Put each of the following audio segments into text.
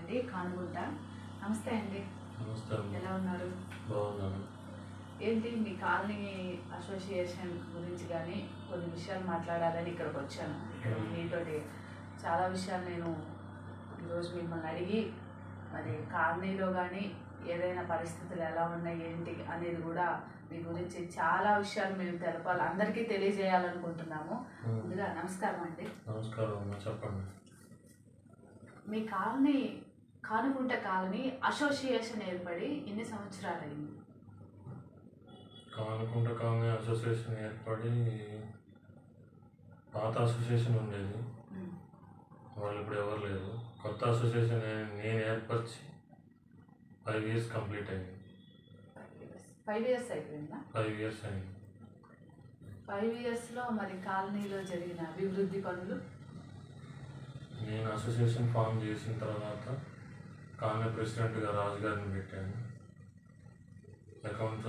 అండి కానుగుంట. నమస్తే అండి. నమస్తే. ఎలా ఉన్నారు? బాగున్నాను. ఏంటి మీ కాలనీ అసోసియేషన్ గురించి కానీ కొన్ని విషయాలు మాట్లాడాలని ఇక్కడికి వచ్చాను. ఇక్కడ మీతోటి చాలా విషయాలు నేను ఈరోజు మిమ్మల్ని అడిగి మరి కాలనీలో కానీ ఏదైనా పరిస్థితులు ఎలా ఉన్నాయి ఏంటి అనేది కూడా మీ గురించి చాలా విషయాలు మేము తెలపాలి, అందరికీ తెలియజేయాలనుకుంటున్నాము. ముందుగా నమస్కారం అండి. నమస్కారం. చెప్పండి. మీ కాలనీ కానుగుంట కాలనీ అసోసియేషన్ ఏర్పడి ఎన్ని సంవత్సరాలు అయింది? కానుగుంట కాలనీ అసోసియేషన్ ఏర్పడి పాత అసోసియేషన్ ఉండేది, వాళ్ళు ఇప్పుడు ఎవరు లేరు. కొత్త అసోసియేషన్ నేను ఏర్పరిచి 5 years కంప్లీట్ అయింది. 5 years అయిపోయిందా? 5 years అయింది. 5 yearsలో మరి కాలనీలో జరిగిన అభివృద్ధి పనులు? నేను అసోసియేషన్ ఫామ్ చేసిన తర్వాత కాలనీ ప్రెసిడెంట్గా రాజు గారిని పెట్టాను, అకౌంట్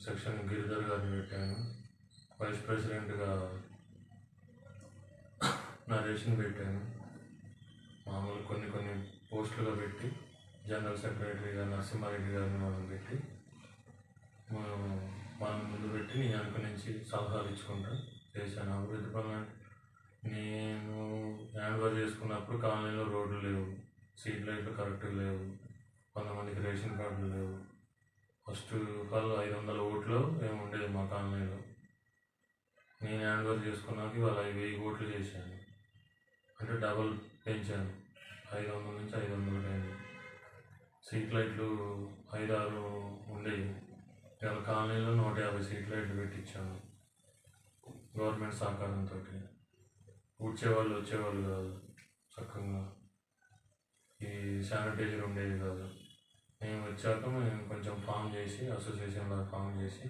సెక్షన్ గిరిధర్ గారిని పెట్టాను, వైస్ ప్రెసిడెంట్గా నరేష్ని పెట్టాను. మామూలు కొన్ని పోస్టులుగా పెట్టి జనరల్ సెక్రటరీగా నరసింహారెడ్డి గారిని పెట్టి మనం ముందు పెట్టి నేను వెనక నుంచి సలహాలు ఇచ్చుకుంటూ చేశాను. అభివృద్ధి పనులు నేను హ్యాండ్ ఓవర్ చేసుకున్నప్పుడు కాలనీలో రోడ్లు లేవు, స్ట్రీట్ లైట్లు కరెక్ట్గా లేవు, కొంతమందికి రేషన్ కార్డులు లేవు. ఫస్ట్ 500 ఓట్లు ఏమి ఉండేది మా కాలనీలో. నేను హ్యాండ్ ఓవర్ చేసుకున్నాక ఇవాళ 1000 ఓట్లు చేశాను, అంటే డబల్ పెంచాను. 500 నుంచి 500 అయింది. స్ట్రీట్ లైట్లు 5-6 ఉండేవి, ఇవాళ కాలనీలో 150 స్ట్రీట్ లైట్లు పెట్టించాను గవర్నమెంట్ సహకారంతో. ఊడ్చేవాళ్ళు వచ్చేవాళ్ళు కాదు, చక్కగా ఈ శానిటైజర్ ఉండేది కాదు. మేము వచ్చాక మేము కొంచెం ఫామ్ చేసి అసోసియేషన్లో ఫామ్ చేసి,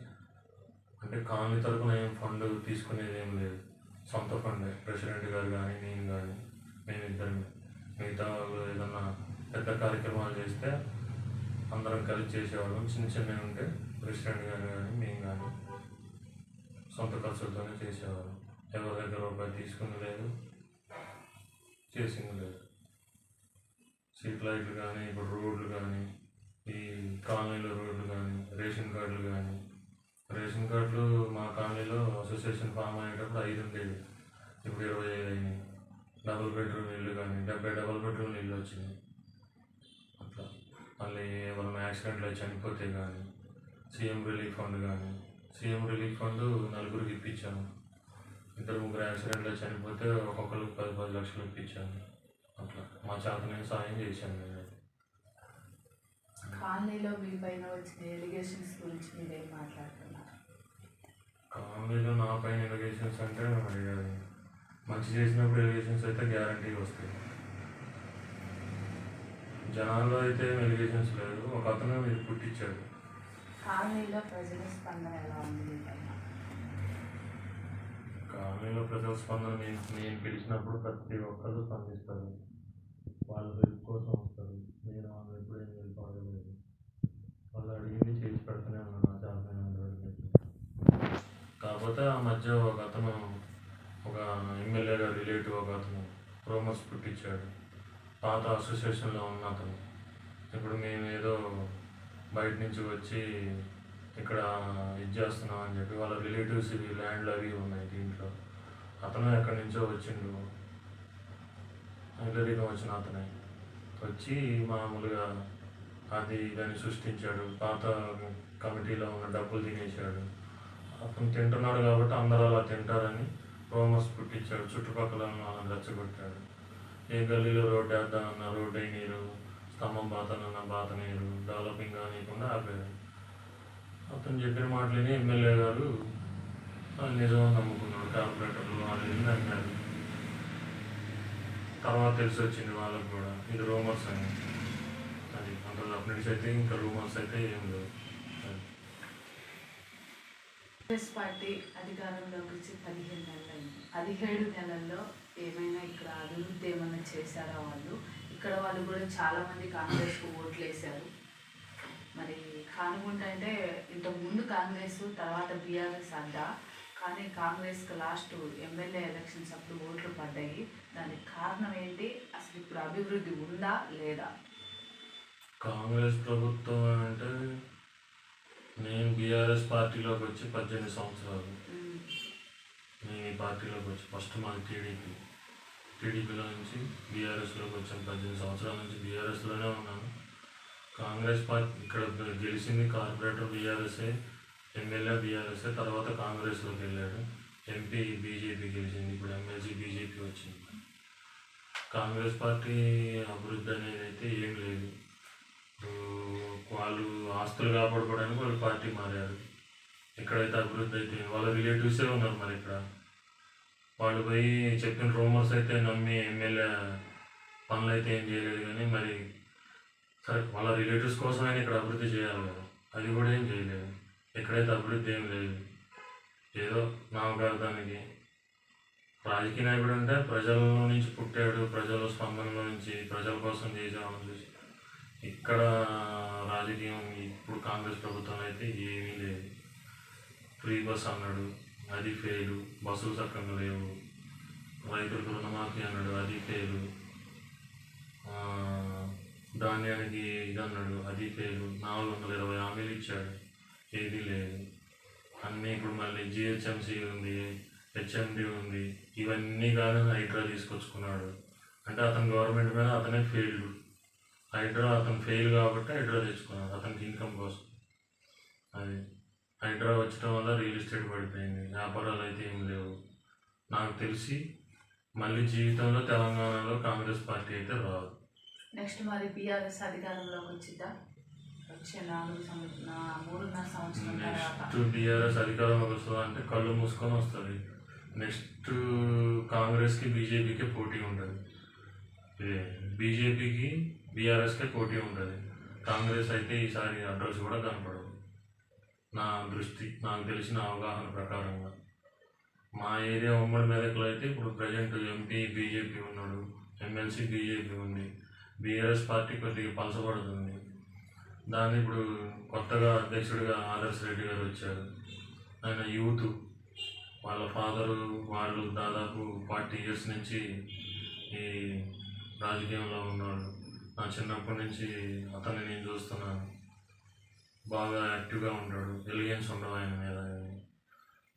అంటే కాలనీ తరఫున ఏం ఫండ్ తీసుకునేది ఏం లేదు, సొంత ఫండే. ప్రెసిడెంట్ గారు కానీ నేను కానీ మేమిద్దరం. మిగతా వాళ్ళు ఏదన్నా పెద్ద కార్యక్రమాలు చేస్తే అందరం కలిసి చేసేవాళ్ళం. చిన్నవి ఉంటే ప్రెసిడెంట్ గారు కానీ మేము కానీ సొంత ఖర్చులతోనే చేసేవాళ్ళం. ఎవరి దగ్గర రూపాయలు తీసుకుని లేదు, చేసింది లేదు. స్ట్రీట్ లైట్లు కానీ, ఇప్పుడు రోడ్లు కానీ, ఈ కాలనీలో రోడ్లు కానీ, రేషన్ కార్డులు కానీ. రేషన్ కార్డులు మా కాలనీలో అసోసియేషన్ ఫామ్ అయ్యేటప్పుడు 5 ఉండేవి, ఇప్పుడు 25 అయినాయి. డబుల్ బెడ్రూమ్ ఇల్లు కానీ 70 డబుల్ బెడ్రూమ్ ఇల్లు వచ్చింది. అట్లా మళ్ళీ ఎవరైనా యాక్సిడెంట్లో చనిపోతే కానీ సీఎం రిలీఫ్ ఫండ్ కానీ, సీఎం రిలీఫ్ ఫండ్ 4 ఇప్పించాను. 2-3 యాక్సిడెంట్లో చనిపోతే ఒక్కొక్కరికి 10 లక్షలు ఇప్పించాను. అట్లా మా చేతనే సాయం చేశాను నేను. కాలనీలో మీ పైన వచ్చిన ఎలిగేషన్స్ గురించి మీరేం మాట్లాడుతున్నారు? కాలనీలో నా పైన ఎలిగేషన్స్ అంటే మరి అది మంచి చేసినప్పుడు ఎలిగేషన్స్ అయితే గ్యారంటీ వస్తాయి. జనాల్లో అయితే ఎలిగేషన్స్ లేదు. ఒక అతను మీరు పుట్టించాడు. కాలనీలో ప్రజల స్పందన ఎలా ఉంది మీ పైన? కాలనీలో ప్రజల స్పందన నేను పిలిచినప్పుడు ప్రతి ఒక్కరు స్పందిస్తారు, వాళ్ళు హెల్ప్ కోసం వస్తారు. నేను వాళ్ళు ఎప్పుడేం హెల్ప్ అడగలేదు, వాళ్ళు అడిగింది చేసి పెడుతూనే ఉన్నాను నా చేతనైన. కాకపోతే ఆ మధ్య ఒక అతను, ఒక ఎమ్మెల్యే గారి రిలేటివ్ ఒక అతను ప్రోమోస్ పుట్టించాడు, పాత అసోసియేషన్లో ఉన్న అతను. ఇప్పుడు మేము ఏదో బయట నుంచి వచ్చి ఇక్కడ ఇది చేస్తున్నాం అని చెప్పి వాళ్ళ రిలేటివ్స్ ఇవి ల్యాండ్లు అవి ఉన్నాయి దీంట్లో. అతను ఎక్కడి నుంచో వచ్చిండు, ఇల్లరికం వచ్చిన అతనే వచ్చి మామూలుగా అది దాన్ని సృష్టించాడు. పాత కమిటీలో ఉన్న డబ్బులు తినేశాడు. అతను తింటున్నాడు కాబట్టి అందరూ అలా తింటారని ప్రోమోస్ పుట్టించాడు. చుట్టుపక్కల వాళ్ళని రెచ్చగొట్టాడు. ఏ గల్లీలో రోడ్డు వేద్దామన్నా రోడ్డు అయినీరు, స్తంభం బాతనన్నా బాతనీరు, డెవలపింగ్ కానియకుండా ఆపేది. అతను చెప్పిన మాటలని ఎమ్మెల్యే గారు నిజం నమ్ముకున్నాడు. కార్పొరేటర్లు వాళ్ళు అన్నారు. తర్వాత తెలిసి వచ్చింది వాళ్ళకు కూడా ఇది రూమర్స్ అని. అది అంత అప్డేట్స్ అయితే ఇంకా రూమర్స్ అయితే ఏం లేవు. కాంగ్రెస్ పార్టీ అధికారంలోకి వచ్చి 15 నెలలు అయింది. 17 నెలల్లో ఏమైనా ఇక్కడ అభివృద్ధి ఏమైనా చేశారా వాళ్ళు? ఇక్కడ వాళ్ళు కూడా చాలామంది కాంగ్రెస్కు ఓట్లు వేశారు. మరి కానుగుంట అంటే ఇంతకుముందు కాంగ్రెస్, తర్వాత బీఆర్ఎస్ అడ్డా. కానీ కాంగ్రెస్కి లాస్ట్ ఎమ్మెల్యే ఎలక్షన్స్ అప్పుడు ఓట్లు పడ్డాయి. దానికి కారణం ఏంటి? అసలు ఇప్పుడు అభివృద్ధి ఉందా లేదా? కాంగ్రెస్ ప్రభుత్వం అంటే నేను బీఆర్ఎస్ పార్టీలోకి వచ్చి 18 సంవత్సరాలు. నేను ఈ పార్టీలోకి వచ్చి ఫస్ట్ మాది టీడీపీలో నుంచి బీఆర్ఎస్లోకి వచ్చాను. 18 సంవత్సరాల నుంచి బీఆర్ఎస్లోనే ఉన్నాను. కాంగ్రెస్ పార్టీ ఇక్కడ గెలిచింది కార్పొరేటర్ బీఆర్ఎస్ఏ, ఎమ్మెల్యే బీఆర్ఎస్ఏ, తర్వాత కాంగ్రెస్లోకి వెళ్ళాడు. ఎంపీ బీజేపీ గెలిచింది, ఇప్పుడు ఎమ్మెల్సీ బీజేపీ వచ్చింది. కాంగ్రెస్ పార్టీ అభివృద్ధి అనేది అయితే ఏం లేదు. వాళ్ళు ఆస్తులు కాపాడుకోవడానికి వాళ్ళు పార్టీ మారారు. ఎక్కడైతే అభివృద్ధి అయితే వాళ్ళ రిలేటివ్సే ఉన్నారు. మరి ఇక్కడ వాళ్ళు పోయి చెప్పిన రూమర్స్ అయితే నమ్మి ఎమ్మెల్యే పనులు అయితే ఏం చేయలేదు. కానీ మరి సరే వాళ్ళ రిలేటివ్స్ కోసమైనా ఇక్కడ అభివృద్ధి చేయాలి కదా, అది కూడా ఏం చేయలేదు. ఎక్కడైతే అభివృద్ధి ఏం లేదు, ఏదో నామకార్థానికి. రాజకీయ నాయకుడు అంటే ప్రజల నుంచి పుట్టాడు, ప్రజల స్పందనలో నుంచి ప్రజల కోసం చేసామని చూసి ఇక్కడ రాజకీయం ఇప్పుడు కాంగ్రెస్ ప్రభుత్వం అయితే ఏమీ లేదు. ఫ్రీ బస్ అన్నాడు, అది ఫెయిలు. బస్సులు చక్కగా లేవు. రైతులకు రుణమాఫీ అన్నాడు, అది ఫెయిలు. ధాన్యానికి ఇది అన్నాడు, అది ఫెయిలు. 420 హామీలు ఇచ్చాడు, ఏదీ లేదు. అన్నీ ఇప్పుడు మళ్ళీ జిహెచ్ఎంసీ ఉంది, హెచ్ఎండి ఉంది, ఇవన్నీ కాదు హైడ్రా తీసుకొచ్చుకున్నాడు. అంటే అతని గవర్నమెంట్ మీద అతనే ఫెయిల్డ్. అతను ఫెయిల్ కాబట్టి హైడ్రా తెచ్చుకున్నాడు అతనికి ఇన్కమ్ కోసం. అది హైడ్రా వచ్చడం వల్ల రియల్ ఎస్టేట్ పడిపోయింది, వ్యాపారాలు అయితే ఏం లేవు. నాకు తెలిసి మళ్ళీ జీవితంలో తెలంగాణలో కాంగ్రెస్ పార్టీ అయితే రాదు. నెక్స్ట్ మరి బీఆర్ఎస్ అధికారంలోకి వచ్చిద్దా? వచ్చే 3.5 సంవత్సరం నెక్స్ట్ బీఆర్ఎస్ అధికారంలోకి వస్తుందా అంటే కళ్ళు మూసుకొని వస్తుంది. నెక్స్ట్ కాంగ్రెస్కి బీజేపీకి పోటీ ఉంటుంది. బీజేపీకి బీఆర్ఎస్కే పోటీ ఉంటుంది. కాంగ్రెస్ అయితే ఈసారి అడ్రస్ కూడా కనపడదు. నాకు తెలిసిన అవగాహన ప్రకారంగా మా ఏరియా ఉమ్మడి మెదక్లో అయితే ఇప్పుడు ప్రజెంట్ ఎంపీ బీజేపీ ఉన్నాడు, ఎమ్మెల్సీ బీజేపీ ఉంది. బీఆర్ఎస్ పార్టీ కొద్దిగా పలసపడుతుంది. దాన్ని ఇప్పుడు కొత్తగా అధ్యక్షుడిగా ఆదర్శ్ రెడ్డి గారు వచ్చారు. ఆయన యూత్, వాళ్ళ ఫాదరు వాళ్ళు దాదాపు 40 years నుంచి ఈ రాజకీయంలో ఉన్నాడు. నా చిన్నప్పటి నుంచి అతన్ని నేను చూస్తున్నాను. బాగా యాక్టివ్గా ఉంటాడు, ఎలిగెన్స్ ఉండవు ఆయన మీద.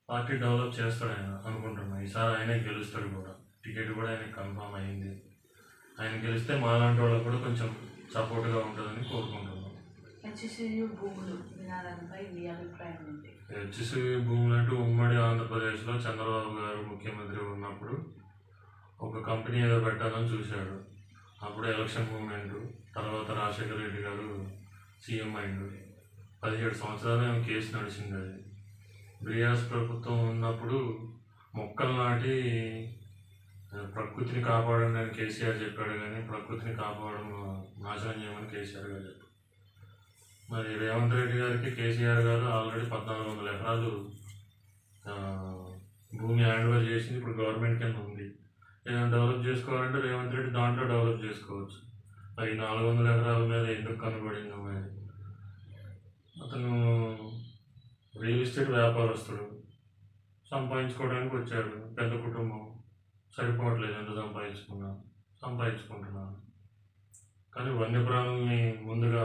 పార్టీ డెవలప్ చేస్తాడు ఆయన అనుకుంటున్నాను. ఈసారి ఆయనే గెలుస్తాడు కూడా. టికెట్ కూడా ఆయనకి కన్ఫామ్ అయింది. ఆయన గెలిస్తే మాలాంటి వాళ్ళకు కూడా కొంచెం సపోర్ట్గా ఉంటుందని కోరుకుంటున్నాను. హెచ్సియు భూములు వినాలంపై మీ అభిప్రాయం ఏంటి? హెచ్సియు భూములు అంటే ఉమ్మడి ఆంధ్రప్రదేశ్లో చంద్రబాబు గారు ముఖ్యమంత్రి ఉన్నప్పుడు ఒక కంపెనీ ఏదో పెట్టాలని చూశాడు. అప్పుడు ఎలక్షన్ మూమెంట్, తర్వాత రాజశేఖర రెడ్డి గారు సీఎం అయిండు. 17 సంవత్సరాలు కేసు నడిచింది. అది బీఆర్ఎస్ ప్రభుత్వం ఉన్నప్పుడు మొక్కలు నాటి ప్రకృతిని కాపాడండి అని కేసీఆర్ చెప్పాడు. కానీ ప్రకృతిని కాపాడడం నాశనం చేయమని కేసీఆర్ గారు చెప్పారు. మరి రేవంత్ రెడ్డి గారికి కేసీఆర్ గారు ఆల్రెడీ 1400 ఎకరాలు భూమి హ్యాండ్ ఓవర్ చేసింది. ఇప్పుడు గవర్నమెంట్ కింద ఉంది. ఏదైనా డెవలప్ చేసుకోవాలంటే రేవంత్ రెడ్డి దాంట్లో డెవలప్ చేసుకోవచ్చు. మరి 400 ఎకరాల మీద ఎందుకు కనబడిందో మరి. అతను రియల్ ఎస్టేట్ వ్యాపారస్తుడు, సంపాదించుకోవడానికి వచ్చాడు. పెద్ద కుటుంబం, సరిపోవట్లేదు. ఎంత సంపాదించుకుంటున్నాను. కానీ వన్యప్రాణుల్ని ముందుగా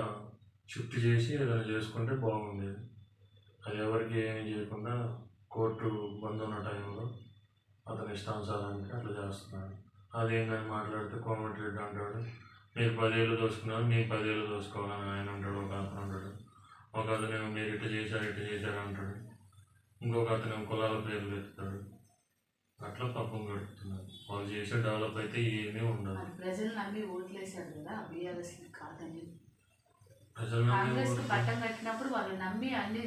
షిఫ్ట్ చేసి ఏదైనా చేసుకుంటే బాగుండేది. అది ఎవరికి ఏమీ చేయకుండా కోర్టు బంద్ ఉన్న టైంలో అతని ఇష్టానుసారానికి అట్లా చేస్తున్నాడు. అదేందని మాట్లాడితే కోమటిరెడ్డి అంటాడు, మీరు 10 ఏళ్ళు దోసుకున్నారు, మీరు 10 ఏళ్ళు దోసుకోవాలని ఆయన అంటాడు. ఒక అతను అంటాడు. ఒక అతనేమో మీరు ఇట్లా చేశారు అంటాడు. ఇంకొక అతనేమో కులాల పేర్లు ఎత్తుతాడు. అట్లా పక్కన గడుపుతున్నారు. వాళ్ళు చేసే డెవలప్ అయితే ఏమీ ఉండదు. ప్రజలు నమ్మి ఓట్లేశారు కదా బీఆర్ఎస్ కాదని. ప్రజలు పట్టం కట్టినప్పుడు వాళ్ళు నమ్మి అన్ని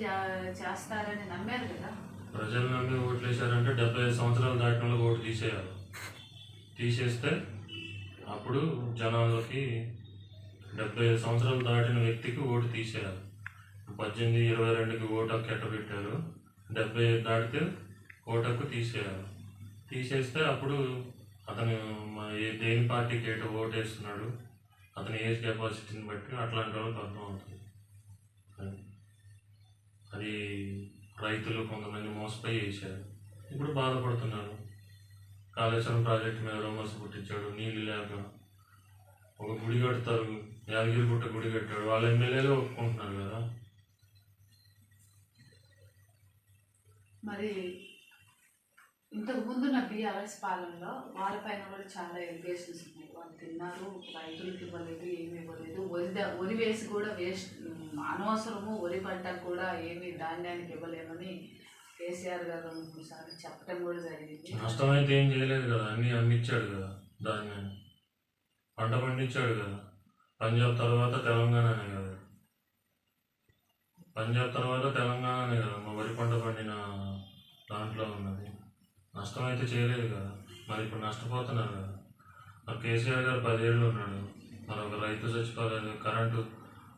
చేస్తారని నమ్మారు కదా. ప్రజలు నమ్మి ఓట్లేశారంటే 75 సంవత్సరాలు దాటిన ఓటు తీసేయాలి. తీసేస్తే అప్పుడు జనాలకి 75 సంవత్సరాలు దాటిన వ్యక్తికి ఓటు తీసేయాలి. 18, 22కి ఓటు హక్కు ఎట్టబెట్టారు. 75 దాటితే ఓటు హక్కు తీసేయాలి. తీసేస్తే అప్పుడు అతను దేని పార్టీకి ఏటో ఓటు వేస్తున్నాడు, అతని ఏజ్ కెపాసిటీని బట్టి అట్లాంటి వాళ్ళకి అర్థం అవుతుంది. అది రైతులు కొంతమంది మోసపోయి వేశారు. ఇప్పుడు బాధపడుతున్నారు. కాళేశ్వరం ప్రాజెక్టు మీద రూమర్స్ పుట్టించాడు, నీళ్ళు లేక. ఒక గుడి కడతారు, యాదగిరిగుట్ట గుడి కట్టాడు, వాళ్ళ ఎమ్మెల్యేలు ఒప్పుకుంటున్నారు కదా. మరి ఇంతకు ముందు నా బీఆర్ఎస్ పాలనలో వాళ్ళపైన కూడా చాలా ఎలిగేషన్స్ ఉన్నాయి. వాళ్ళు తిన్నారు, రైతులకు ఇవ్వలేదు, ఏమి ఇవ్వలేదు, వరి వేసి కూడా వేస్ట్, అనవసరము వరి పంటకు కూడా ఏమి ధాన్యానికి ఇవ్వలేమని కేసీఆర్ గారు సార్లు చెప్పడం కూడా జరిగింది. నష్టమైతే ఏం చేయలేదు కదా, అన్నీ అమ్మిచ్చాడు కదా, ధాన్యాన్ని పంట పండించాడు కదా. పంజాబ్ తర్వాత తెలంగాణనే కదా, పంజాబ్ తర్వాత తెలంగాణనే కదా మా వరి పంట పండిన దాంట్లో ఉన్నది. నష్టమైతే చేయలేదు కదా. మరి ఇప్పుడు నష్టపోతున్నారు కదా. మరి కేసీఆర్ గారు 10 ఏళ్ళు ఉన్నాడు, మరి ఒక రైతు చచ్చిపోలేదు,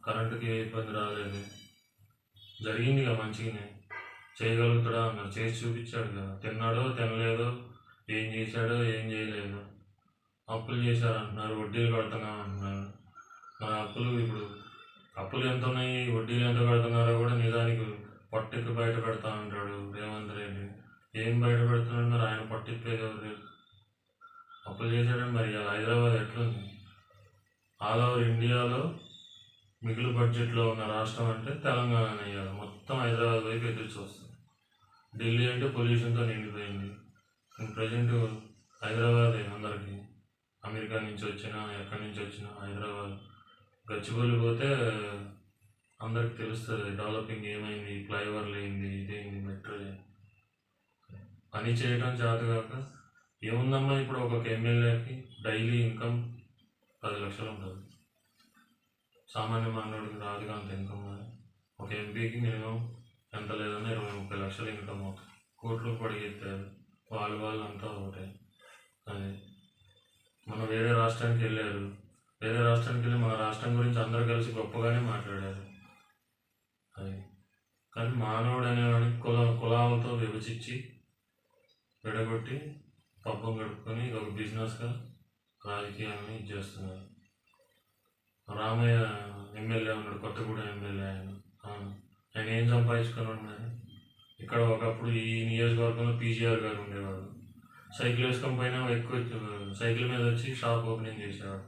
కరెంటుకి ఏ ఇబ్బంది రాలేదు, జరిగింది కదా మంచిగానే. చేయగలుగుతాడా అన్నారు, చేసి చూపించాడు కదా. తిన్నాడో తినలేదో, ఏం చేశాడో ఏం చేయలేదు. అప్పులు చేశారంటున్నారు, వడ్డీలు కడుతున్నాం అంటున్నారు. మరి అప్పులు ఎంత ఉన్నాయి, వడ్డీలు ఎంత కడుతున్నారో కూడా నిజానికి పొట్టెక్కి బయట పెడతా అంటాడు రేవంత్ రెడ్డి. ఏం బయట పెడుతున్నాడు మరి, ఆయన పొట్టెక్కేది ఎవరు? అప్పులు చేశాడని. మరి హైదరాబాద్ ఎట్లుంది? ఆల్ ఓవర్ ఇండియాలో మిగులు బడ్జెట్లో ఉన్న రాష్ట్రం అంటే తెలంగాణ అయ్యాలి. మొత్తం హైదరాబాద్ వైపు ఎదురు చూస్తుంది. ఢిల్లీ అంటే పొల్యూషన్తో నిండిపోయింది. ప్రజెంట్ హైదరాబాద్ అందరికీ, అమెరికా నుంచి వచ్చినా ఎక్కడి నుంచి వచ్చినా హైదరాబాద్. గచ్చిబౌలి పోతే అందరికి తెలుస్తుంది డెవలపింగ్ ఏమైంది, ఫ్లైఓవర్లు అయింది, ఇదేంది, మెట్రో. పని చేయడం చేతగాక ఏముందమ్మా, ఇప్పుడు ఒక్కొక్క ఎమ్మెల్యేకి డైలీ ఇన్కమ్ 10 లక్షలు ఉంటుంది. సామాన్య మానవుడికి రాదుగా అంత ఇన్కమ్. ఒక ఎంపీకి మినిమం ఎంత లేదన్నా 20-30 లక్షలు ఇన్కమ్ అవుతుంది. కోట్లు పడిగెత్తారు వాళ్ళు అంతా ఒకటే. అది మనం వేరే రాష్ట్రానికి వెళ్ళారు, వేరే రాష్ట్రానికి వెళ్ళి మన రాష్ట్రం గురించి అందరూ కలిసి గొప్పగానే మాట్లాడారు. అది కానీ మానవుడు అనేవాడికి కులాలతో విభజించి విడగొట్టి పబ్బం గడుపుకొని ఒక బిజినెస్గా రాజకీయాన్ని ఇచ్చేస్తున్నారు. రామయ్య ఎమ్మెల్యే ఉన్నాడు, కొత్తగూడెం ఎమ్మెల్యే. ఆయన ఏం సంపాదించుకున్నాడు మరి? ఇక్కడ ఒకప్పుడు ఈ నియోజకవర్గంలో పీజీఆర్ గారు ఉండేవాడు. సైకిల్ వేసుకొని పోయినా ఎక్కువ సైకిల్ మీద వచ్చి షాప్ ఓపెనింగ్ చేసేవాడు.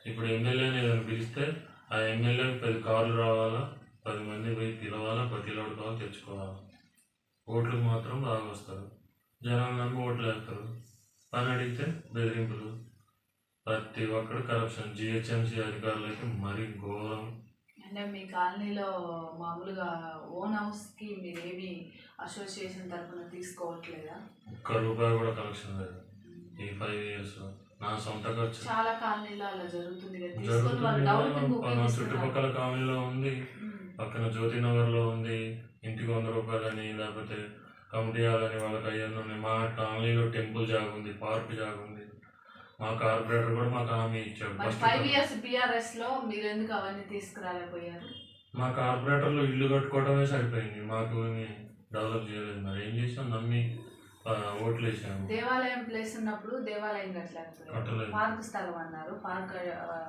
ఇప్పుడు ఎమ్మెల్యేని ఏదైనా పిలిస్తే ఆ ఎమ్మెల్యేకి 10 కార్లు రావాలా, 10 మంది పోయి పిలవాలా, ప్రతిలోడు కావాలి తెచ్చుకోవాలా. ఓట్లకు మాత్రం బాగా వస్తారు, జనాలు నమ్మి ఓట్లు వేస్తారు. పని అడిగితే బెదిరింపులు, ప్రతి ఒక్కరు కరప్షన్. జిహెచ్ఎంసీ అధికారులు అయితే మరీ ఘోరం. అంటే మీ కాలనీలో మామూలుగా ఓన్ హౌస్కి మీరేమి అసోసియేషన్ తరఫున తీసుకోవట్లేదా? ₹1 కూడా కలెక్షన్ లేదు ఈ 5 years. నా సొంత ఖర్చు. చాలా కాలనీలో అలా జరుగుతుంది. చుట్టుపక్కల కాలనీలో ఉంది, పక్కన జ్యోతినగర్లో ఉంది. ఇంటికి ₹100 అని, లేకపోతే కమిటీ హాలని వాళ్ళకి అయ్యాను. మా కాలనీలో టెంపుల్ జాగ్ ఉంది, పార్క్ జాగ్ ఉంది. మా కార్పొరేటర్ కూడా మాకు హామీ ఇచ్చాడు. 5 years బీఆర్ఎస్ లో మీరు ఎందుకు అవన్నీ తీసుకురాలేకపోయారు? మా కార్పొరేటర్లో ఇల్లు కట్టుకోవడమే సరిపోయింది, మాకు డెవలప్ చేయలేదు. మరి ఏం చేసాం, నమ్మి ఓట్లు వేసాము. దేవాలయం ప్లేస్ ఉన్నప్పుడు దేవాలయం కట్టలేదు, పార్క్ స్థలం అన్నారు, పార్క్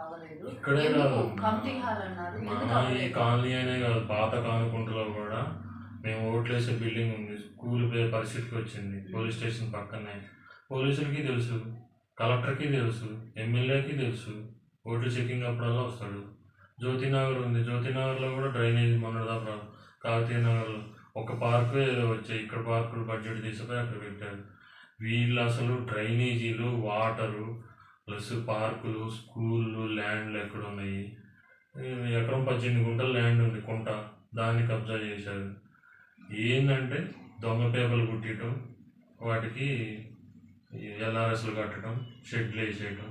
అవ్వలేదు. ఇక్కడే కాదు, కమిటీ హాల్ అన్నారు. ఈ కాలనీ అనే కాదు, పాత కానుకుంటలో కూడా మేము ఓట్లు వేసే బిల్డింగ్ ఉంది. స్కూల్ పరిస్థితికి వచ్చింది, పోలీస్ స్టేషన్ పక్కనే. పోలీసులకి తెలుసు, కలెక్టర్కి తెలుసు, ఎమ్మెల్యేకి తెలుసు. ఓట్లు చెకింగ్ అప్పుడల్లా వస్తాడు. జ్యోతినగర్ ఉంది, జ్యోతినగర్లో కూడా డ్రైనేజ్ మొన్నదాకా కాకతీయ నగర్లో ఒక పార్కు ఏదో వచ్చాయి. ఇక్కడ పార్కులు బడ్జెట్ తీసుకుపోయి అక్కడ పెట్టారు. వీళ్ళు అసలు డ్రైనేజీలు, వాటరు ప్లస్ పార్కులు, స్కూళ్ళు, ల్యాండ్లు ఎక్కడ ఉన్నాయి? ఎకరం 18 గుంటల ల్యాండ్ ఉంది, కుంట, దాన్ని కబ్జా చేశారు. ఏంటంటే దొంగ పేపర్లు కుట్టడం, వాటికి ఎల్ఆర్ఎస్లు కట్టడం, షెడ్లు వేసేయడం,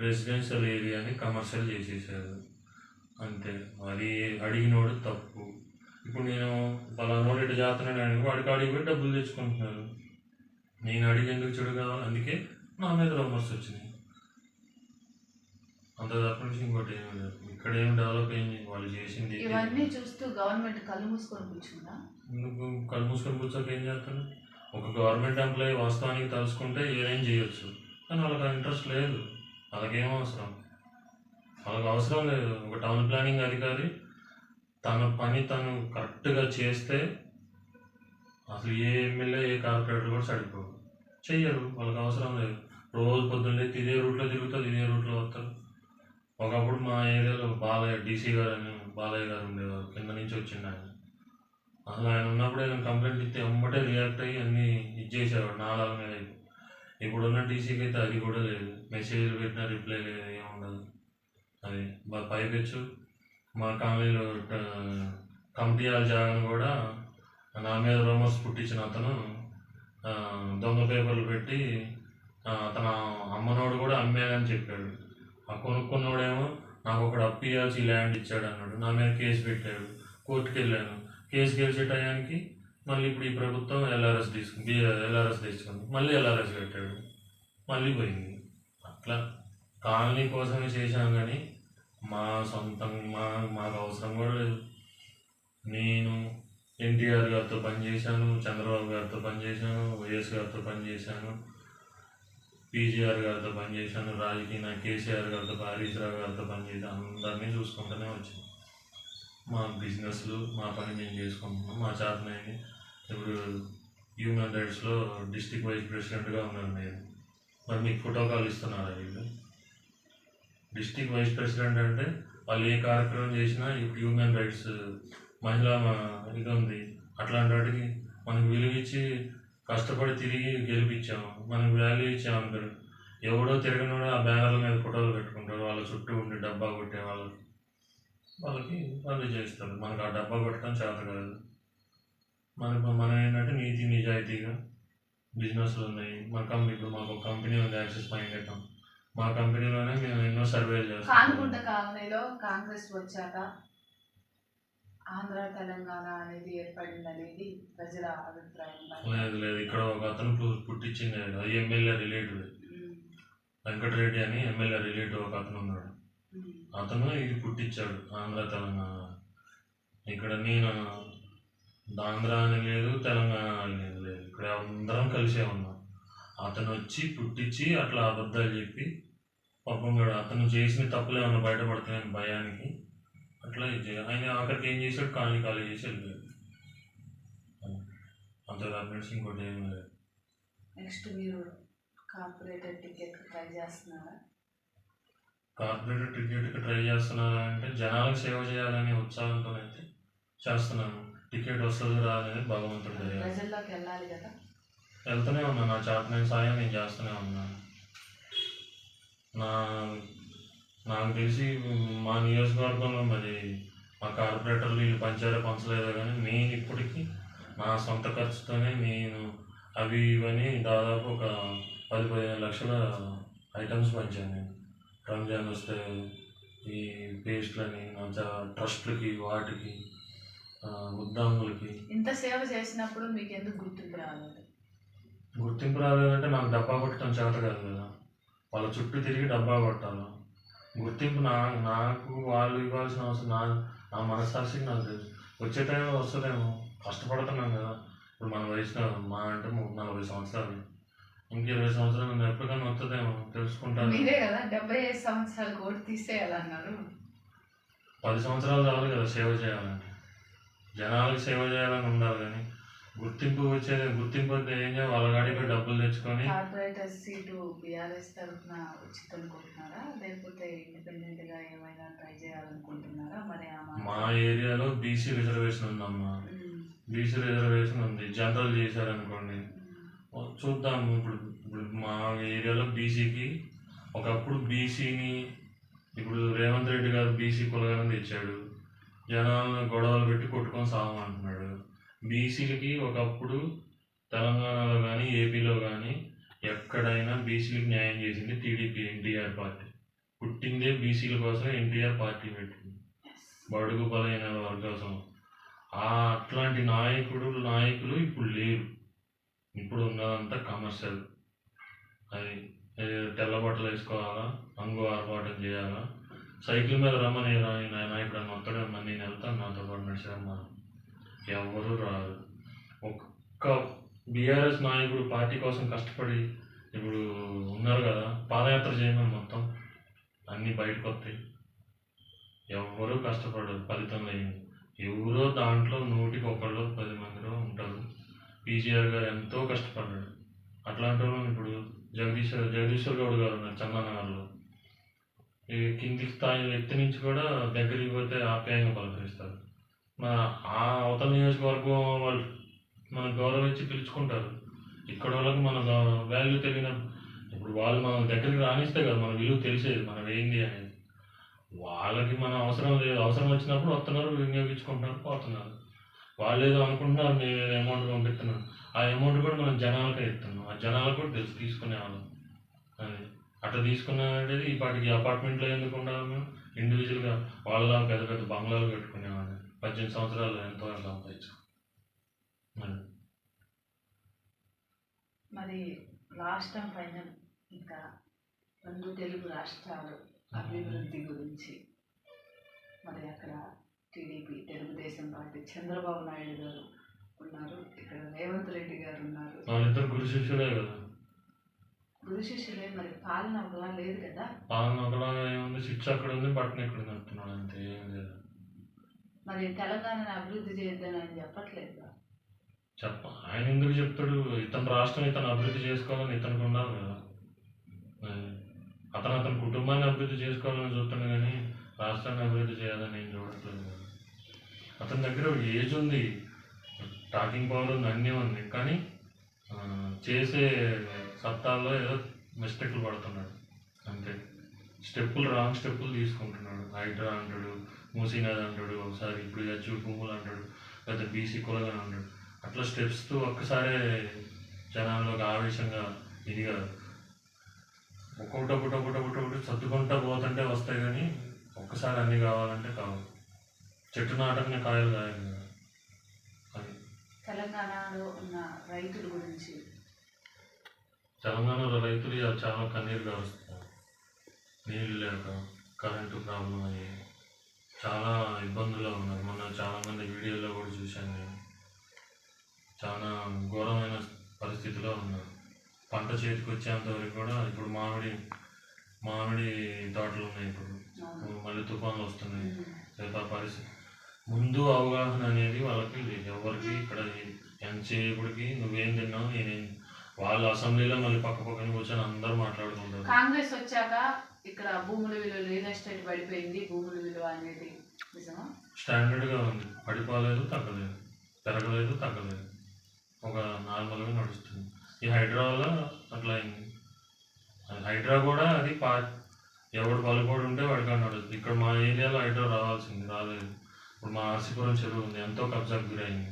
రెసిడెన్షియల్ ఏరియాని కమర్షియల్ చేసేసారు అంతే. అది అడిగినోడు తప్పు. ఇప్పుడు నేను పలానోడు ఇటు చేస్తున్నాను, వాడికి అడిగి పోయి డబ్బులు తెచ్చుకుంటున్నారు. నేను అడిగి ఎందుకు చెడు కావాలి? అందుకే నా మీద రమ్మర్స్ వచ్చినాయి. అంత తప్ప నుంచి ఇంకోటి ఏమి లేదు. ఇక్కడ ఏం డెవలప్ అయింది, వాళ్ళు చేసింది. ఇవన్నీ చూస్తూ గవర్నమెంట్ కళ్ళు మూసుకొని కూర్చుందా? ఎందుకు కళ్ళు మూసుకొని కూర్చోక ఏం చేస్తాను? ఒక గవర్నమెంట్ ఎంప్లాయీ వాస్తవానికి తలుసుకుంటే ఏదైనా చేయొచ్చు, కానీ వాళ్ళకి ఇంట్రెస్ట్ లేదు. వాళ్ళకేం అవసరం? వాళ్ళకి అవసరం లేదు. ఒక టౌన్ ప్లానింగ్ అధికారి తన పని తను కరెక్ట్గా చేస్తే అసలు ఏ ఎమ్మెల్యే ఏ కార్పొరేటర్ కూడా సరిపోరు, చెయ్యరు, వాళ్ళకి అవసరం లేదు. రోజు పొద్దున్నే ఇదే రూట్లో తిరుగుతారు, ఇదే రూట్లో వస్తారు. ఒకప్పుడు మా ఏరియాలో బాలయ్య డీసీ గారు అని బాలయ్య గారు ఉండేవారు, కింద నుంచి వచ్చిండు ఆయన. అసలు ఆయన ఉన్నప్పుడు ఆయన కంప్లైంట్ ఇస్తే ఎమ్మటే రియాక్ట్ అయ్యి అన్నీ ఇచ్చేసేవాడు నాలుగు మీద. ఇప్పుడున్న డీసీకి అయితే అది కూడా లేదు, మెసేజ్లు పెట్టినా రిప్లై లేదు, ఏముండదు. అది పైపెచ్చు మా కాలనీలో కమిటీ హాల్ జాగాను కూడా నా మీద రూమర్స్ పుట్టించిన అతను దొంగ పేపర్లు పెట్టి తన అమ్మనోడు కూడా అమ్మేదని చెప్పాడు. ఆ కొనుక్కున్నోడేమో నాకు ఒకడు అప్పు ఇవ్వాల్సి ల్యాండ్ ఇచ్చాడు అన్నాడు, నా మీద కేసు పెట్టాడు. కోర్టుకు వెళ్ళాను, కేసు గెలిచే టయానికి మళ్ళీ ఇప్పుడు ఈ ప్రభుత్వం ఎల్ఆర్ఎస్ తెచ్చుకుంది, మళ్ళీ ఎల్ఆర్ఎస్ పెట్టాడు, మళ్ళీ పోయింది. అట్లా కాలనీ కోసమే చేశాం కానీ మా సొంతం మాకు అవసరం కూడా లేదు. నేను ఎన్టీఆర్ గారితో పనిచేశాను, చంద్రబాబు గారితో పనిచేశాను, వైఎస్ గారితో పనిచేశాను, పీజీఆర్ గారితో పనిచేశాను, రాజకీయ కేసీఆర్ గారితో హరీష్ రావు గారితో పనిచేశాను. అందరినీ చూసుకుంటూనే వచ్చాను. మా బిజినెస్లు మా పని మేము చేసుకుంటున్నాం. మా చేతనైంది. ఇప్పుడు హ్యూమన్ రైట్స్లో డిస్ట్రిక్ట్ వైస్ ప్రెసిడెంట్గా ఉన్నాను నేను. మరి మీకు ఫోటో కాల్ ఇస్తున్నారా వీళ్ళు? డిస్ట్రిక్ట్ వైస్ ప్రెసిడెంట్ అంటే వాళ్ళు ఏ కార్యక్రమం చేసినా ఇప్పుడు హ్యూమన్ రైట్స్ మహిళా ఇది ఉంది, అట్లాంటి వాటికి మనకు విలువ ఇచ్చి కష్టపడి తిరిగి గెలిపించాము, మనకు వాల్యూ ఇచ్చాము. అందరూ ఎవడో తిరగనోడో ఆ బ్యానర్ల మీద ఫోటోలు పెట్టుకుంటారు, వాళ్ళ చుట్టూ ఉండి డబ్బా కొట్టే వాళ్ళకి వాళ్ళు చేస్తారు. మనకు ఆ డబ్బా కొట్టడం చేత కాదు. మనం ఏంటంటే నీతి నిజాయితీగా బిజినెస్లు ఉన్నాయి. ఇప్పుడు మాకు ఒక కంపెనీ ఉంది, యాక్సిస్ మైండ్. మా కంపెనీలోనే మేము ఎన్నో సర్వేలు చేస్తాం. కానుకుంట కాలనీలో కాంగ్రెస్ వచ్చాక ఆంధ్ర తెలంగాణ అనేది ఏర్పడింది అనేది ప్రజల అభిప్రాయం. లేదు, ఇక్కడ ఒక అతను పుట్టించింది, అది ఎమ్మెల్యే రిలేటివ్, వెంకటరెడ్డి అని ఎమ్మెల్యే రిలేటివ్ ఒక అతను ఉన్నాడు. అతను ఇది పుట్టించాడు ఆంధ్ర తెలంగాణ. ఇక్కడ నేను ఆంధ్ర అని లేదు, తెలంగాణ అని లేదు, ఇక్కడ అందరం కలిసే ఉన్నాం. అతను వచ్చి పుట్టించి అట్లా అబద్ధాలు చెప్పి పాపం కూడా అతను చేసిన తప్పులు ఏమన్నా బయటపడుతున్నాయని భయానికి అట్లా ఆయన అక్కడికి ఏం చేశాడు, ఖాళీ చేసి వెళ్ళిపోయాడు. అంత గవర్నమెంట్స్ ఇంకోటి ఏం లేదు. నెక్స్ట్ మీరు కార్పొరేటర్ టికెట్ ట్రై చేస్తున్నారా? కార్పొరేటర్ టికెట్కి ట్రై చేస్తున్నారా అంటే జనాలకు సేవ చేయాలనే ఉత్సాహంతో అయితే చేస్తున్నాను. టికెట్ వస్తుంది రాదని భగవంతుడు ప్రజల్లోకి వెళ్ళాలి కదా, వెళ్తూనే ఉన్నాను. నా చేతనైన సాయం నేను చేస్తూనే ఉన్నాను. నాకు తెలిసి మా నియోజకవర్గంలో మరి మా కార్పొరేటర్లు వీళ్ళు పంచలేదో కానీ నేను ఇప్పటికీ నా సొంత ఖర్చుతోనే నేను అవి ఇవని దాదాపు ఒక 10-15 లక్షల ఐటమ్స్ పంచాను నేను. రంజాన్ వస్తే ఈ పేస్ట్లని ట్రస్ట్లకి వాటికి ఉద్దాములకి. ఇంత సేవ చేసినప్పుడు మీకు ఎందుకు గుర్తింపు రాలేదు? గుర్తింపు రాలేదంటే నాకు డబ్బా కొట్టడం చేత కాదు కదా, వాళ్ళ చుట్టూ తిరిగి డబ్బా కొట్టాలి. గుర్తింపు నాకు వాళ్ళు ఇవ్వాల్సిన అవసరం నా మనస్సాక్షికి నాకు తెలుసు. వచ్చే టైంలో వస్తుందేమో, కష్టపడుతున్నాం కదా. ఇప్పుడు మన వయసులో మా అంటే 40 సంవత్సరాలు, ఇంక 20 సంవత్సరాలు ఎప్పటికైనా వస్తుందేమో తెలుసుకుంటాను. మీరే కదా 75 సంవత్సరాలు ఓటు తీసేయాలన్నారు. 10 సంవత్సరాలు చాలు కదా సేవ చేయాలంటే, జనాలకు సేవ చేయాలని ఉండాలి. కానీ గుర్తింపు వస్తే ఏం చేయాలి, వాళ్ళ గాడికి డబ్బులు తెచ్చుకొని. కార్పొరేటర్ సీటు బీఆర్ఎస్ తరఫున వచ్చింది అనుకుంటున్నారా, లేకపోతే ఇండిపెండెంట్గా ఏమైనా ట్రై చేయాలనుకుంటున్నారా? మరి మా ఏరియాలో బీసీ రిజర్వేషన్ ఉందమ్మా, బీసీ రిజర్వేషన్ ఉంది. జనరల్ చేశారనుకోండి చూద్దాం. ఇప్పుడు మా ఏరియాలో బీసీకి ఒకప్పుడు బీసీని ఇప్పుడు రేవంత్ రెడ్డి గారు బీసీ కులగానే తెచ్చాడు, జనాలను గొడవలు పెట్టి కొట్టుకొని సాగమంటున్నాడు. బీసీలకి ఒకప్పుడు తెలంగాణలో కానీ ఏపీలో కానీ ఎక్కడైనా బీసీలకు న్యాయం చేసింది టీడీపీ, ఎన్టీఆర్ పార్టీ. పుట్టిందే బీసీల కోసం ఎన్టీఆర్ పార్టీ పెట్టింది, బడుగు బలైన వర్గాల కోసం. అట్లాంటి నాయకులు ఇప్పుడు లేరు. ఇప్పుడు ఉన్నదంతా కమర్షియల్. అది తెల్ల బట్టలు వేసుకోవాలా, అంగు ఆర్భాటం చేయాలా, సైకిల్ మీద రమ్మని నాయన ఇప్పుడు మొత్తడే ఉన్నాను, నేను వెళ్తాను నాతో పాటు నడిచాను. ఎవరు రారు. ఒక్క బీఆర్ఎస్ నాయకుడు పార్టీ కోసం కష్టపడి ఇప్పుడు ఉన్నారు కదా, పాదయాత్ర చేయమని మొత్తం అన్నీ బయటకు వస్తాయి. ఎవరు కష్టపడరు, ఫలితం లేదు. ఎవరో దాంట్లో 100కి 1 10 మందిలో ఉంటారు. పీజీఆర్ గారు ఎంతో కష్టపడ్డాడు. అట్లాంటి వాళ్ళని ఇప్పుడు జగదీశ్వర్ గౌడ్ గారు ఉన్నారు చందానగర్లో. ఈ కింది స్థాయి వ్యక్తి నుంచి కూడా దగ్గరికి పోతే ఆప్యాయంగా పలకరిస్తారు. మన ఆ అవతల నియోజకవర్గం వాళ్ళు మనం గౌరవించి పిలుచుకుంటారు. ఇక్కడ వాళ్ళకి మన వాల్యూ తెలియన ఇప్పుడు వాళ్ళు మన దగ్గరికి రానిస్తే కదా మన విలువ తెలిసేది, మనం ఏంది అనేది. వాళ్ళకి మన అవసరం లేదు, అవసరం వచ్చినప్పుడు వస్తున్నారు, వినియోగించుకుంటున్నారు, పోతున్నారు. వాళ్ళు ఏదో అనుకుంటున్నారు మేము అమౌంట్ పంపిస్తున్నాం, ఆ అమౌంట్ కూడా మనం జనాలకే ఇస్తున్నాం. ఆ జనాలకు కూడా తెలుసు తీసుకునేవాళ్ళం అది. అట్లా తీసుకునేది ఈ పాటికి అపార్ట్మెంట్లో ఎందుకు ఉండాలి, మేము ఇండివిజువల్గా వాళ్ళలా పెద్ద పెద్ద బంగ్లాలు కట్టుకునేవాడిని. 18 సంవత్సరాలు ఎంతో సంపాదించు. మరి రాష్ట్రం పైన ఇంకా 2 తెలుగు రాష్ట్రాలు అభివృద్ధి గురించి మరి అక్కడ టీడీపీ తెలుగుదేశం పార్టీ చంద్రబాబు నాయుడు గారు ఉన్నారు, ఇక్కడ రేవంత్ రెడ్డి గారు ఉన్నారు. వాళ్ళిద్దరు గురు శిష్యులే కదా. గురు శిష్యులే, మరి పాలన ఒకలా లేదు కదా. పాలన ఒకలాగా ఏముంది, శిక్ష అక్కడ ఉంది, పట్టణ ఇక్కడ ఉంది అంటున్నాడు, అంతే ఏం లేదు. మరి తెలంగాణను అభివృద్ధి చేయొద్దని ఆయన చెప్పట్లేదు. ఆయన ఎందుకు చెప్తాడు? ఇతని రాష్ట్రం ఇతను అభివృద్ధి చేసుకోవాలని ఇతనికి ఉండాలి కదా. అతని కుటుంబాన్ని అభివృద్ధి చేసుకోవాలని చూస్తాడు కానీ రాష్ట్రాన్ని అభివృద్ధి చేయాలని నేను చూడట్లేదు కదా. అతని దగ్గర ఏజ్ ఉంది, టాకింగ్ పవర్ ఉంది, అన్నీ ఉంది, కానీ చేసే సత్తాల్లో ఏదో మిస్టేక్లు పడుతున్నాడు అంతే. రాంగ్ స్టెప్పులు తీసుకుంటున్నాడు. హైడ్రా అంటాడు, మూసీనది అంటాడు, ఒకసారి ఇప్పుడు హెచ్యూ భూములు అంటాడు, లేదా బీసీ కులగని అంటాడు. అట్లా స్టెప్స్తో ఒక్కసారే జనాల్లోకి ఆవేశంగా ఇదిగా ఒక్కొక్కటి సర్దుకుంటా పోతుంటే వస్తాయి, కానీ ఒక్కసారి అన్నీ కావాలంటే కావు. చెట్టు నాటకనే కాయలు కాయలు కదా. అది తెలంగాణలో ఉన్న రైతుల గురించి. తెలంగాణలో రైతులు చాలా కన్నీరుగా వస్తున్నారు. నీళ్ళు లేక, కరెంటు ప్రాబ్లం అయ్యి చాలా ఇబ్బందుల్లో ఉన్నారు. మొన్న చాలామంది వీడియోలో కూడా చూశాను నేను. చాలా ఘోరమైన పరిస్థితిలో ఉన్నారు. పంట చేతికి వచ్చేంతవరకు కూడా ఇప్పుడు మామిడి తోటలు ఉన్నాయి. ఇప్పుడు మళ్ళీ తుఫాన్లు వస్తున్నాయి. ఆ పరిస్థితి ముందు అవగాహన అనేది వాళ్ళకి లేదు ఎవరికి. ఇక్కడ ఎంతసేపటికి నువ్వేం తిన్నావు నేనేం, వాళ్ళ అసెంబ్లీలో మళ్ళీ పక్కన కూర్చొని అందరూ మాట్లాడుకుంటారు. కాంగ్రెస్ వచ్చాక ఇక్కడ భూముల విలువ, రియల్ ఎస్టేట్ పడిపోయింది. భూముల విలువ అనేది నిజమా? స్టాండర్డ్గా ఉంది, పడిపోలేదు, తగ్గలేదు, పెరగలేదు, తగ్గలేదు, ఒక నార్మల్గా నడుస్తుంది. ఈ హైడ్రా వల్ల అట్లా అయింది. హైడ్రా కూడా అది ఎవడు పలుకోడు ఉంటే వాడికి నడుస్తుంది. ఇక్కడ మా ఏరియాలో హైడ్రా రావాల్సింది, రాలేదు. ఇప్పుడు మా ఆర్సీపురం చెరువు ఉంది, ఎంతో కబ్జాకు గురైంది.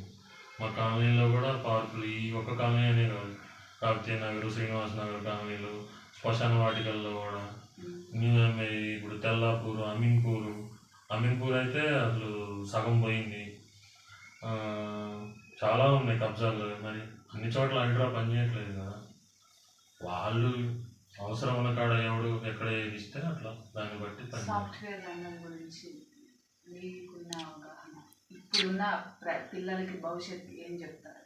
మా కాలనీలో కూడా పార్కులు, ఈ ఒక్క కాలనీ అనే కాదు, కాకతీయ నగర్, శ్రీనివాస్ నగర్ కాలనీలు, శ్మశాన వాటికల్లో కూడా న్యూ ఎంఐ, ఇప్పుడు తెల్లాపూరు, అమీన్పూర్ అయితే అసలు సగం పోయింది. చాలా ఉన్నాయి కబ్జాలు. మరి అన్ని చోట్ల హైడ్రా పనిచేయట్లేదు కదా. వాళ్ళు అవసరం ఉన్న కాడ ఎవడు ఎక్కడ ఇస్తే అట్లా దాన్ని బట్టి సాఫ్ట్వేర్ రంగం గురించి మీకున్న అవగాహన, ఇప్పుడున్న పిల్లలకి భవిష్యత్తు ఏం చెప్తారు?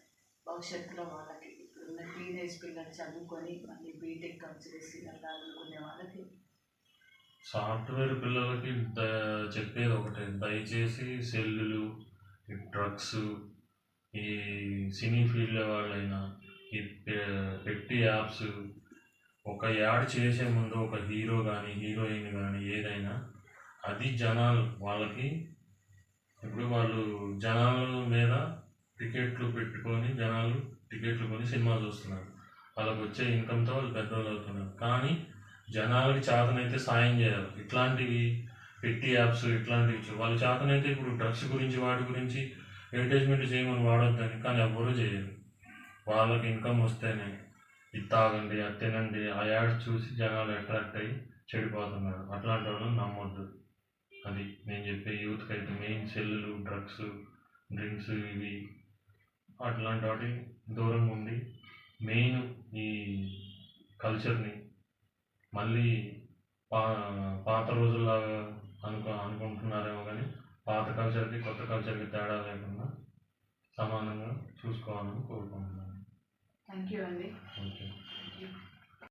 భవిష్యత్తులో వాళ్ళకి ఇప్పుడున్న టీనేజ్ పిల్లలు చదువుకొని మళ్ళీ బీటెక్ చేసి వెళ్ళాలనుకునే వాళ్ళకి సాఫ్ట్వేర్ పిల్లలకి చెప్పేది ఒకటే, దయచేసి సెల్లులు, ఈ డ్రగ్స్, ఈ సినీ ఫీల్డ్ వాళ్ళైనా ఈ పెట్టి యాప్స్, ఒక యాడ్ చేసే ముందు ఒక హీరో కానీ హీరోయిన్ కానీ ఏదైనా అది జనాలు వాళ్ళకి, ఇప్పుడు వాళ్ళు జనాల మీద టికెట్లు పెట్టుకొని జనాలు టికెట్లు కొని సినిమా చూస్తున్నారు. వాళ్ళకి వచ్చే ఇన్కమ్తో వాళ్ళు పెద్దవాళ్ళు అవుతున్నారు. కానీ జనాలకి చేతనైతే సాయం చేయాలి. ఇట్లాంటివి పెట్టి యాప్స్ ఇట్లాంటివి వాళ్ళు చేతనైతే ఇప్పుడు డ్రగ్స్ గురించి వాటి గురించి అడ్వర్టైజ్మెంట్ చేయమని వాడొద్దని, కానీ ఎవ్వరూ చేయరు. వాళ్ళకి ఇన్కమ్ వస్తేనే ఇది తాగండి, అది తినండి, ఆ యాడ్స్ చూసి జనాలు అట్రాక్ట్ అయ్యి చెడిపోతున్నారు. అట్లాంటి వాళ్ళని నమ్మొద్దు. అది నేను చెప్పే యూత్కి అయితే మెయిన్ సెల్లులు, డ్రగ్స్, డ్రింక్స్ ఇవి అట్లాంటి వాటి దూరంగా ఉండి మెయిన్ ఈ కల్చర్ని మళ్ళీ పాత రోజుల్లాగా అనుకుంటున్నారేమో, కానీ పాత కల్చర్కి కొత్త కల్చర్కి తేడా లేకుండా సమానంగా చూసుకోవాలని కోరుకుంటున్నాను. థ్యాంక్ యూ అండి. ఓకే.